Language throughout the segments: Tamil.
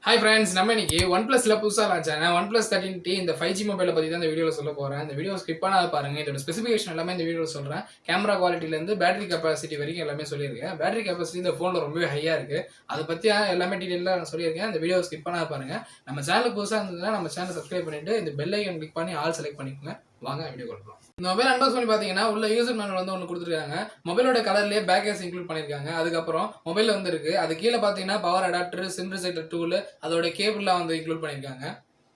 Hi friends, நம்ம இன்னைக்கு OnePlusல புதுசா லான்ச் ஆன OnePlus 13T இந்த 5G மொபைலை பத்தி தான் இந்த வீடியோல சொல்ல போறேன். இந்த வீடியோ ஸ்கிப் பண்ணாத பாருங்க. இதோட ஸ்பெசிஃபிகேஷன் எல்லாமே இந்த வீடியோல சொல்றேன். கேமரா குவாலிட்டில இருந்து பேட்டரி கெபாசிட்டி வரைக்கும் எல்லாமே சொல்லியிருக்கேன். பேட்டரி கெபாசிட்டி இந்த போன்ல ரொம்பவே ஹையா இருக்கு. அதை பத்தி எல்லாமே டீடைலா நான் சொல்லியிருக்கேன். இந்த வீடியோ ஸ்கிப் பண்ணாத பாருங்க. நம்ம சேனலுக்கு புதுசா இருந்ததுன்னா நம்ம சேனலை சப்ஸ்கிரைப் பண்ணிட்டு இந்த பெல் ஐகான் கிளிக் பண்ணி ஆல் செலக்ட் பண்ணிக்கோங்க. வாங்க வீடியோ கொடுக்கலாம். இந்த மொபைல் அன்பாக்ஸ் பண்ணி பாத்தீங்கன்னா உள்ள யூசர் மேனுவல் வந்து ஒன்று கொடுத்துருக்காங்க. மொபைலோட கலர்லயே பேக் கேஸ் இன்க்ளூட் பண்ணிருக்காங்க. அதுக்கப்புறம் மொபைல் வந்து இருக்கு. அது கீழே பாத்தீங்கன்னா பவர் அடாப்டர், சிம் ரிசெட்டர் டூல், அதோட கேபிள்லாம் வந்து இன்க்ளூட் பண்ணிருக்காங்க.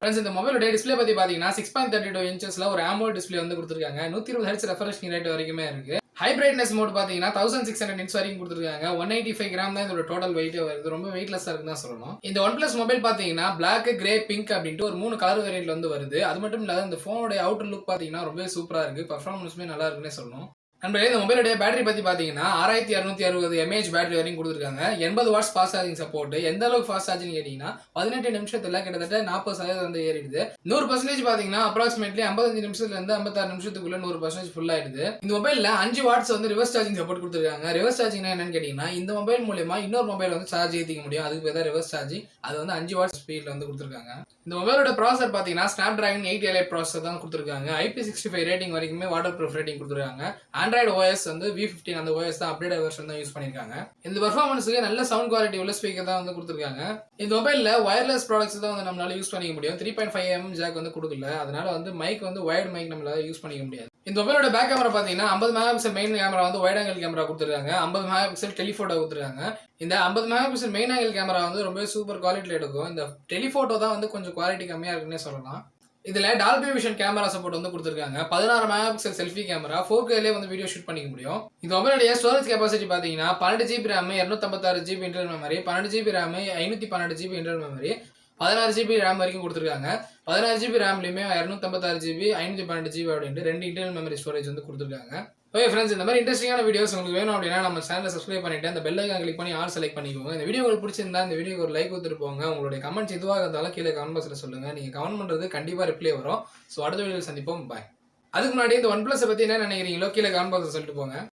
ஃப்ரெண்ட்ஸ், இந்த மொபைலோட டிஸ்பிளே பத்தி பாத்தீங்கன்னா 6.32 இன்ச்சஸ்ல ஒரு AMOLED டிஸ்பிளே வந்து கொடுத்துருக்காங்க. 120 Hz ரெஃப்ரெஷ் ரேட் வரைக்குமே இருக்கு. ஹை பிரைட்னஸ் மோட் பாத்தீங்கன்னா 1600 nits வரைக்கும் கொடுத்துருக்காங்க. 185 கிராம் தான் இதோட டோட்டல் வெயிட்டே வருது. ரொம்ப வெயிட்லெஸ்ஸா இருக்குன்னு தான் சொல்லணும். இந்த OnePlus மொபைல் பாத்தீங்கன்னா பிளாக், கிரே, பிங்க் அப்படின்ட்டு ஒரு 3 கலர் வேரியன்ட்ல வந்து வருது. அது மட்டும் இல்லாத இந்த போனோட அவுட்டர் லுக் பாத்தீங்கன்னா ரொம்பவே சூப்பரா இருக்கு. பெர்ஃபார்மன்ஸுமே நல்லா இருக்குன்னே சொல்லணும். நண்பர்களே, இந்த மொபைலோட பேட்டரி பத்தி பாத்தீங்கன்னா 6260 mAh பேட்டரி வரைக்கும் கொடுத்துருக்காங்க. 80 வாட்ஸ் ஃபாஸ்ட் சார்ஜிங் சப்போர்ட். எந்த அளவுக்கு ஃபாஸ்ட் சார்ஜிங் கேட்டீங்கன்னா 18 நிமிஷத்துல கிட்டத்தட்ட 40% வந்து ஏறிடுது. 100% பாத்தீங்கன்னா அப்ராக்சிமேட்லி 55 நிமிஷத்துல இருந்து 56 நிமிஷத்துக்குள்ள 100% ஃபுல் ஆயிடுது. இந்த மொபைல்ல 5 வாட்ஸ் வந்து ரிவர்ஸ் சார்ஜிங் சப்போர்ட் கொடுத்துருக்காங்க. ரிவர்ஸ் சார்ஜிங் என்னன்னு கேட்டீங்கன்னா இந்த மொபைல் மூலமா இன்னொரு மொபைல் வந்து சார்ஜ் ஏத்திக்க முடியும். அதுக்கு பேர் தான் ரிவர்ஸ் சார்ஜிங். அது வந்து 5 வாட்ஸ் ஸ்பீட்ல வந்து கொடுத்துருக்காங்க. இந்த மொபைலோட ப்ராசஸர் பாத்தீங்கன்னா Snapdragon 888 ப்ராசஸர் தான் கொடுத்துருக்காங்க. IP65 ரேட்டிங் வரைக்குமே வாட்டர் ப்ரூஃப் ரேட்டிங் கொடுத்துருக்காங்க. Android OS வந்து V15 அந்த OS தான் அப்டேட் வெர்ஷன் தான் யூஸ் பண்ணிருக்காங்க. இந்த பெர்ஃபார்மன்ஸ்க்கு நல்ல சவுண்ட் குவாலிட்டி உள்ள ஸ்பீக்கர் தான் வந்து கொடுத்துருக்காங்க. இந்த மொபைல்ல வயர்லெஸ் ப்ராடக்ட்ஸ் தான் வந்து நம்மளால யூஸ் பண்ணிக்க முடியும். 3.5mm ஜாக் வந்து கொடுக்கல. அதனால வந்து மைக் வந்து வயர்ட் மைக் நம்மளால யூஸ் பண்ணிக்க முடியாது. இந்த மொபைலோட பேக் கேமரா பாத்தீங்கன்னா 50 மெகாபிக்சல் மெயின் கேமரா வந்து வைட் ஆங்கிள் கேமரா கொடுத்துருக்காங்க. 50 மெகாபிக்சல் டெலிஃபோட்டோ கொடுத்துருக்காங்க. இந்த 50 மெகாபிக்சல் மெயின் ஆங்கிள் கேமரா வந்து ரொம்ப சூப்பர் குவாலிட்டில எடுக்கும். இந்த டெலிஃபோட்டோ தான் வந்து கொஞ்சம் குவாலிட்டி கம்மியா இருக்குன்னே சொல்லலாம். இதுல டால்பி விஷன் கேமரா சப்போர்ட் வந்து கொடுத்துருக்காங்க. 16 மெகாபிக்சல் செல்ஃபி கேமரா 4Kலயே வந்து வீடியோ ஷூட் பண்ணிக்க முடியும். இந்த மொபைலோட ஸ்டோரேஜ் கெபாசிட்டி பாத்தீங்கன்னா 12GB RAM, 256GB internal memory, 12GB RAM, 512GB internal memory, 16GB RAM வரைக்கும் கொடுத்துருக்காங்க. 16GB RAMலயுமே 256GB, 512GB அப்படின்ட்டு 2 இன்டர்னல் மெமரி ஸ்டோரேஜ் வந்து கொடுத்துருக்காங்க. ஓகே ஃப்ரெண்ட்ஸ், இந்த மாதிரி இன்ட்ரெஸ்டிங்கான வீடியோஸ் உங்களுக்கு வேணும் அப்படின்னா நம்ம சேனலை சப்ஸ்கிரைப் பண்ணிட்டு அந்த பெல் ஐகான் கிளிக் பண்ணி ஆல் செலக்ட் பண்ணிக்கோங்க. இந்த வீடியோ உங்களுக்கு பிடிச்சிருந்தா இந்த வீடியோக்கு ஒரு லைக் கொடுத்துட்டு போங்க. உங்களுடைய கமெண்ட்ஸ் எதுவாக இருந்தாலும் கீழே கமெண்ட் பாக்ஸில் சொல்லுங்க. நீங்க கமெண்ட் பண்றது கண்டிப்பா ரிப்ளை வரும். ஸோ அடுத்த வீடியோவில் சந்திப்போம். பாய். அதுக்கு முன்னாடி இந்த OnePlus பத்தி என்ன நினைக்கிறீங்களோ கீழே கமெண்ட் பாக்ஸில் சொல்லிட்டு போங்க.